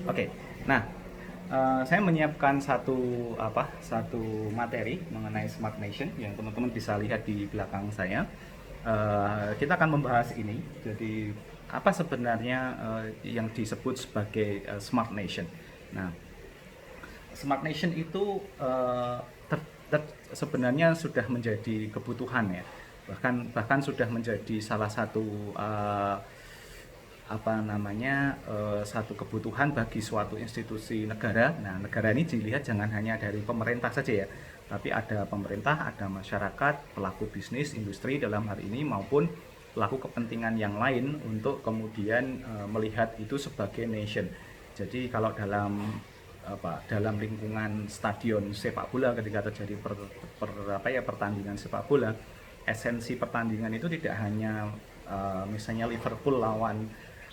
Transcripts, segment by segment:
Oke, nah saya menyiapkan satu materi mengenai Smart Nation yang teman-teman bisa lihat di belakang saya. Kita akan membahas ini. Jadi apa sebenarnya yang disebut sebagai Smart Nation? Nah, Smart Nation itu sebenarnya sudah menjadi kebutuhan ya, bahkan sudah menjadi salah satu satu kebutuhan bagi suatu institusi negara. Nah, negara ini dilihat jangan hanya dari pemerintah saja ya, tapi ada pemerintah, ada masyarakat, pelaku bisnis, industri dalam hal ini maupun pelaku kepentingan yang lain untuk kemudian melihat itu sebagai nation. Jadi kalau dalam lingkungan stadion sepak bola ketika terjadi pertandingan sepak bola, esensi pertandingan itu tidak hanya misalnya Liverpool lawan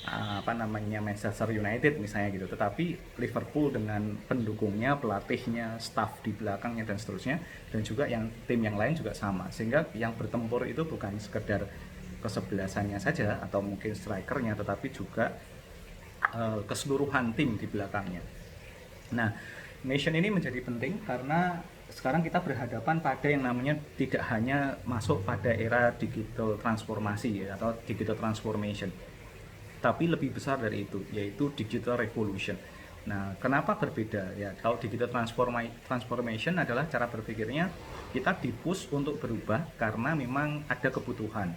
Manchester United misalnya gitu, tetapi Liverpool dengan pendukungnya, pelatihnya, staff di belakangnya dan seterusnya, dan juga yang tim yang lain juga sama, sehingga yang bertempur itu bukan sekedar kesebelasannya saja atau mungkin strikernya, tetapi juga keseluruhan tim di belakangnya. Nah, nation ini menjadi penting karena sekarang kita berhadapan pada yang namanya tidak hanya masuk pada era digital transformasi ya, atau digital transformation, tapi lebih besar dari itu, yaitu digital revolution. Nah, kenapa berbeda? Ya, kalau digital transformation adalah cara berpikirnya kita dipush untuk berubah karena memang ada kebutuhan.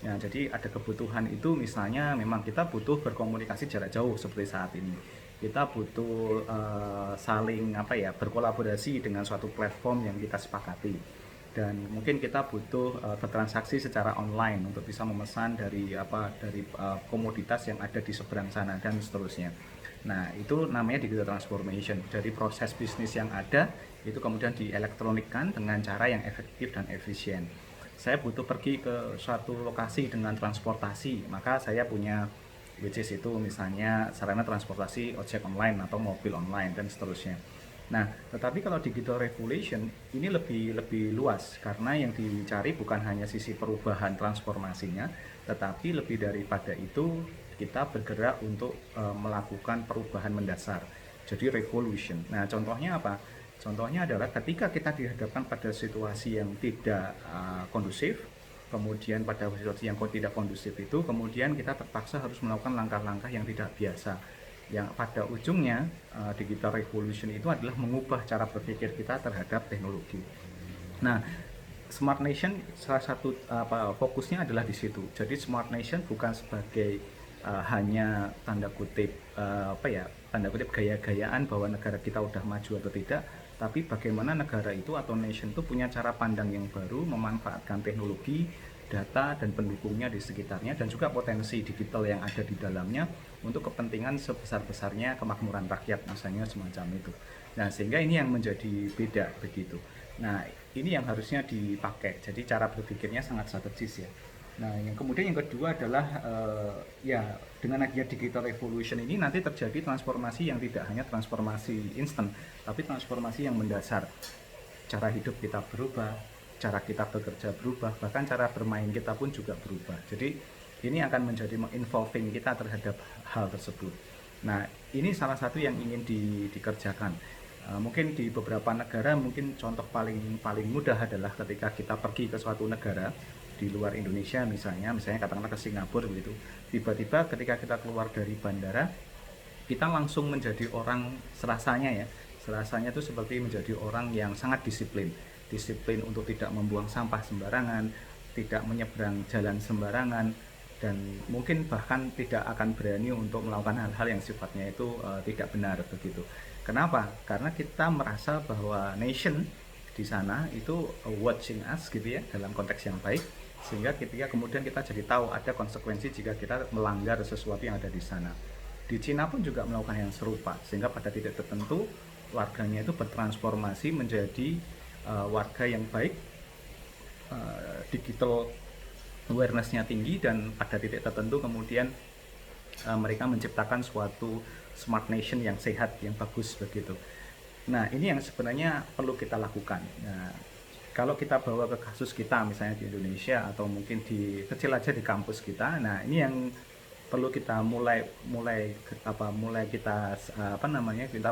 Ya, jadi ada kebutuhan itu misalnya memang kita butuh berkomunikasi jarak jauh seperti saat ini. Kita butuh berkolaborasi dengan suatu platform yang kita sepakati, dan mungkin kita butuh bertransaksi secara online untuk bisa memesan dari komoditas yang ada di seberang sana dan seterusnya. Nah, itu namanya digital transformation. Dari proses bisnis yang ada itu kemudian dielektronikkan dengan cara yang efektif dan efisien. Saya butuh pergi ke suatu lokasi dengan transportasi, maka saya punya, which is itu misalnya sarana transportasi ojek online atau mobil online dan seterusnya. Nah, tetapi kalau digital revolution ini lebih luas karena yang dicari bukan hanya sisi perubahan transformasinya, tetapi lebih daripada itu kita bergerak untuk melakukan perubahan mendasar. Jadi revolution. Nah, contohnya apa? Contohnya adalah ketika kita dihadapkan pada situasi yang tidak kondusif, kemudian pada situasi yang tidak kondusif itu, kemudian kita terpaksa harus melakukan langkah-langkah yang tidak biasa, yang pada ujungnya digital revolution itu adalah mengubah cara berpikir kita terhadap teknologi. Nah, Smart Nation salah satu fokusnya adalah di situ. Jadi Smart Nation bukan sebagai hanya tanda kutip gaya-gayaan bahwa negara kita udah maju atau tidak, tapi bagaimana negara itu atau nation itu punya cara pandang yang baru memanfaatkan teknologi, data dan pendukungnya di sekitarnya, dan juga potensi digital yang ada di dalamnya untuk kepentingan sebesar-besarnya kemakmuran rakyat, misalnya semacam itu. Nah, sehingga ini yang menjadi beda begitu. Nah, ini yang harusnya dipakai. Jadi cara berpikirnya sangat strategis ya. Nah, yang kemudian yang kedua adalah dengan adanya digital revolution ini nanti terjadi transformasi yang tidak hanya transformasi instan, tapi transformasi yang mendasar. Cara hidup kita berubah, cara kita bekerja berubah, bahkan cara bermain kita pun juga berubah. Jadi ini akan menjadi involving kita terhadap hal tersebut. Nah, ini salah satu yang ingin dikerjakan. Mungkin di beberapa negara, mungkin contoh paling mudah adalah ketika kita pergi ke suatu negara di luar Indonesia, misalnya katakanlah ke Singapura begitu. Tiba-tiba ketika kita keluar dari bandara, kita langsung menjadi orang serasanya itu seperti menjadi orang yang sangat disiplin untuk tidak membuang sampah sembarangan, tidak menyeberang jalan sembarangan, dan mungkin bahkan tidak akan berani untuk melakukan hal-hal yang sifatnya itu tidak benar begitu. Kenapa? Karena kita merasa bahwa nation di sana itu watching us gitu ya, dalam konteks yang baik, sehingga ketika kemudian kita jadi tahu ada konsekuensi jika kita melanggar sesuatu yang ada di sana. Di Cina pun juga melakukan yang serupa, sehingga pada titik tertentu warganya itu bertransformasi menjadi warga yang baik, digital awareness-nya tinggi, dan pada titik tertentu kemudian mereka menciptakan suatu smart nation yang sehat, yang bagus begitu. Nah, ini yang sebenarnya perlu kita lakukan. Nah, kalau kita bawa ke kasus kita misalnya di Indonesia atau mungkin di kecil aja di kampus kita, nah ini yang perlu kita mulai mulai mulai kita kita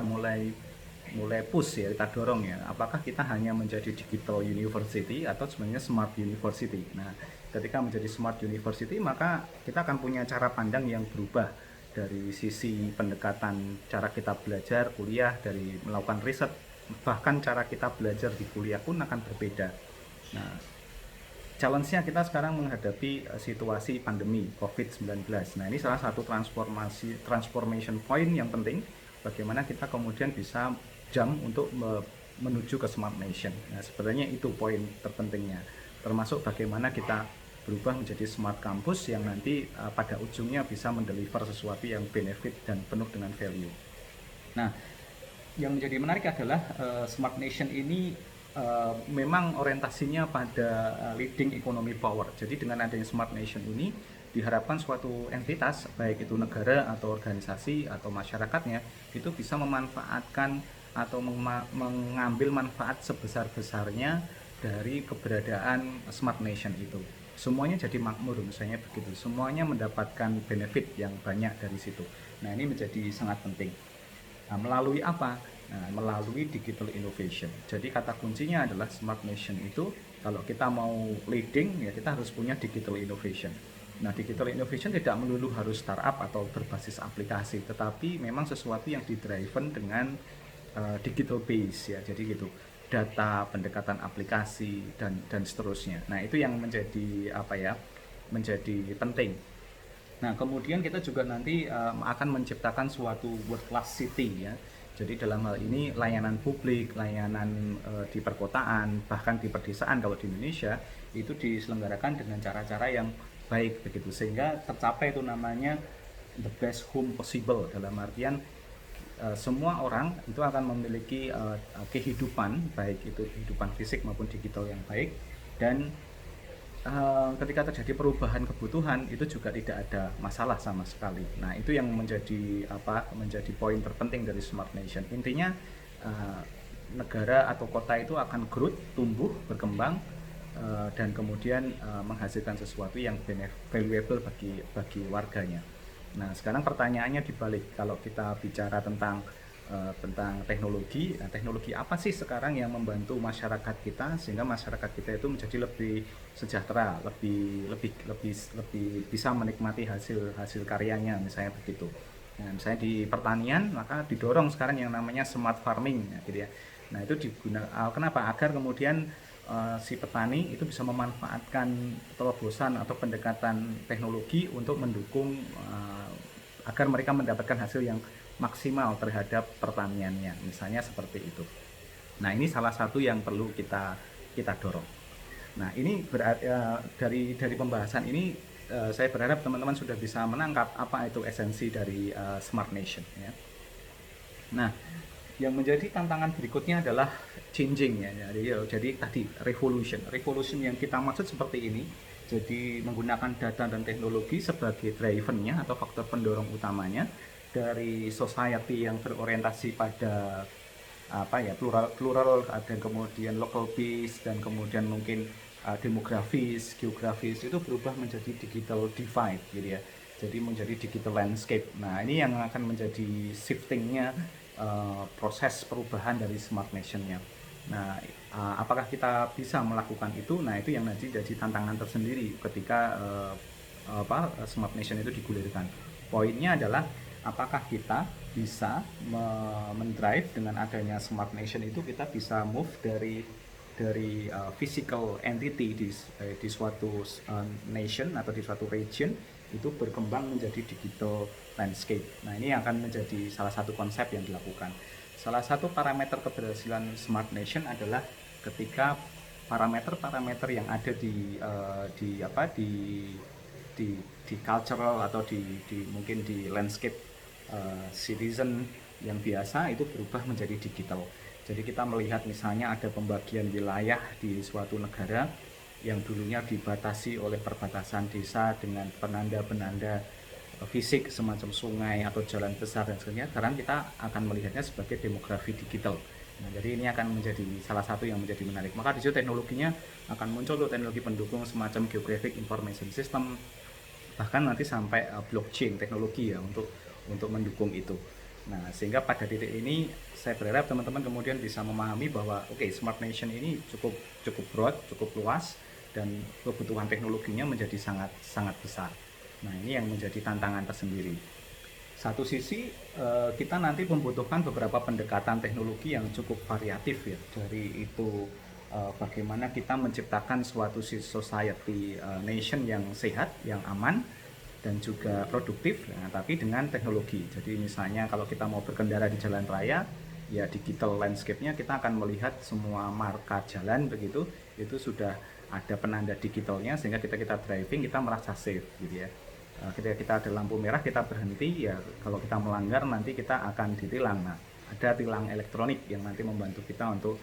mulai push ya, kita dorong ya, apakah kita hanya menjadi digital university atau sebenarnya smart university. Nah, ketika menjadi smart university maka kita akan punya cara pandang yang berubah dari sisi pendekatan cara kita belajar kuliah, dari melakukan riset, bahkan cara kita belajar di kuliah pun akan berbeda. Nah, challenge-nya kita sekarang menghadapi situasi pandemi COVID-19. Nah, ini salah satu transformation point yang penting, bagaimana kita kemudian bisa jam untuk menuju ke smart nation. Nah, sebenarnya itu poin terpentingnya, termasuk bagaimana kita berubah menjadi smart campus yang nanti pada ujungnya bisa mendeliver sesuatu yang benefit dan penuh dengan value. Nah, yang menjadi menarik adalah smart nation ini memang orientasinya pada leading economy power. Jadi dengan adanya smart nation ini diharapkan suatu entitas, baik itu negara atau organisasi atau masyarakatnya, itu bisa memanfaatkan atau mengambil manfaat sebesar-besarnya dari keberadaan smart nation itu. Semuanya jadi makmur, misalnya begitu. Semuanya mendapatkan benefit yang banyak dari situ. Nah, ini menjadi sangat penting. Nah, melalui apa? Nah, melalui digital innovation. Jadi kata kuncinya adalah smart nation itu, kalau kita mau leading ya kita harus punya digital innovation. Nah, digital innovation tidak melulu harus startup atau berbasis aplikasi, tetapi memang sesuatu yang didriven dengan digital base ya. Jadi gitu, data, pendekatan aplikasi dan seterusnya. Nah, itu yang menjadi menjadi penting. Nah, kemudian kita juga nanti akan menciptakan suatu world class city ya. Jadi dalam hal ini layanan publik, layanan di perkotaan, bahkan di pedesaan kalau di Indonesia itu diselenggarakan dengan cara-cara yang baik begitu, sehingga tercapai itu namanya the best home possible, dalam artian semua orang itu akan memiliki kehidupan, baik itu kehidupan fisik maupun digital yang baik, dan ketika terjadi perubahan kebutuhan itu juga tidak ada masalah sama sekali. Nah, itu yang menjadi poin terpenting dari smart nation. Intinya negara atau kota itu akan growth, tumbuh, berkembang, dan kemudian menghasilkan sesuatu yang valuable bagi warganya. Nah, sekarang pertanyaannya dibalik, kalau kita bicara tentang teknologi, teknologi apa sih sekarang yang membantu masyarakat kita sehingga masyarakat kita itu menjadi lebih sejahtera, lebih bisa menikmati hasil karyanya, misalnya begitu. Nah, misalnya di pertanian maka didorong sekarang yang namanya smart farming, gitu ya. Nah, itu digunakan kenapa? Agar kemudian si petani itu bisa memanfaatkan terobosan atau pendekatan teknologi untuk mendukung agar mereka mendapatkan hasil yang maksimal terhadap pertaniannya, misalnya seperti itu. Nah, ini salah satu yang perlu kita dorong. Nah, ini dari pembahasan ini saya berharap teman-teman sudah bisa menangkap apa itu esensi dari smart nation ya. Nah, yang menjadi tantangan berikutnya adalah changing ya. Jadi tadi revolution yang kita maksud seperti ini. Jadi menggunakan data dan teknologi sebagai drivernya atau faktor pendorong utamanya dari society yang berorientasi pada plural dan kemudian local base dan kemudian mungkin demografis, geografis, itu berubah menjadi digital divide gitu ya. Jadi menjadi digital landscape. Nah, ini yang akan menjadi shiftingnya proses perubahan dari smart nation-nya. Nah, apakah kita bisa melakukan itu? Nah, itu yang nanti jadi tantangan tersendiri ketika smart nation itu digulirkan. Poinnya adalah apakah kita bisa mendrive dengan adanya smart nation itu, kita bisa move dari physical entity di suatu nation atau di suatu region itu berkembang menjadi digital landscape. Nah, ini akan menjadi salah satu konsep yang dilakukan. Salah satu parameter keberhasilan smart nation adalah ketika parameter-parameter yang ada di cultural atau mungkin di landscape citizen yang biasa itu berubah menjadi digital. Jadi kita melihat misalnya ada pembagian wilayah di suatu negara yang dulunya dibatasi oleh perbatasan desa dengan penanda-penanda fisik semacam sungai atau jalan besar dan sebagainya. Sekarang kita akan melihatnya sebagai demografi digital. Nah, jadi ini akan menjadi salah satu yang menjadi menarik. Maka di situ teknologinya akan muncul teknologi pendukung semacam geographic information system, bahkan nanti sampai blockchain teknologi ya untuk mendukung itu. Nah, sehingga pada titik ini saya berharap teman-teman kemudian bisa memahami bahwa oke, Smart Nation ini cukup cukup broad, cukup luas, dan kebutuhan teknologinya menjadi sangat sangat besar. Nah, ini yang menjadi tantangan tersendiri. Satu sisi kita nanti membutuhkan beberapa pendekatan teknologi yang cukup variatif ya, dari itu bagaimana kita menciptakan suatu society nation yang sehat, yang aman, dan juga produktif, nah, tapi dengan teknologi. Jadi misalnya kalau kita mau berkendara di jalan raya, ya digital landscape-nya kita akan melihat semua marka jalan begitu, itu sudah ada penanda digitalnya sehingga kita driving kita merasa safe gitu ya. Ketika kita ada lampu merah kita berhenti, ya kalau kita melanggar nanti kita akan ditilang. Nah, ada tilang elektronik yang nanti membantu kita untuk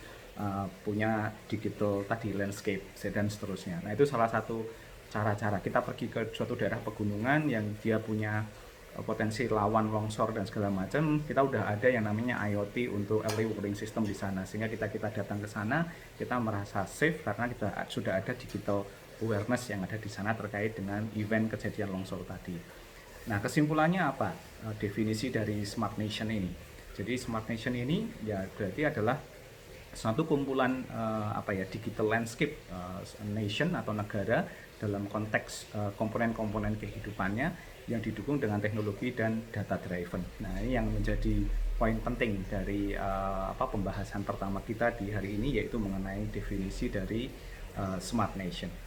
punya digital tadi landscape dan seterusnya. Nah, itu salah satu cara-cara kita pergi ke suatu daerah pegunungan yang dia punya potensi lawan longsor dan segala macam, kita udah ada yang namanya IoT untuk early warning system di sana, sehingga kita datang ke sana kita merasa safe karena kita sudah ada digital awareness yang ada di sana terkait dengan event kejadian longsor tadi. Nah, kesimpulannya apa definisi dari Smart Nation ini? Jadi Smart Nation ini ya berarti adalah suatu kumpulan digital landscape nation atau negara dalam konteks komponen-komponen kehidupannya yang didukung dengan teknologi dan data driven. Nah, ini yang menjadi poin penting dari pembahasan pertama kita di hari ini, yaitu mengenai definisi dari Smart Nation.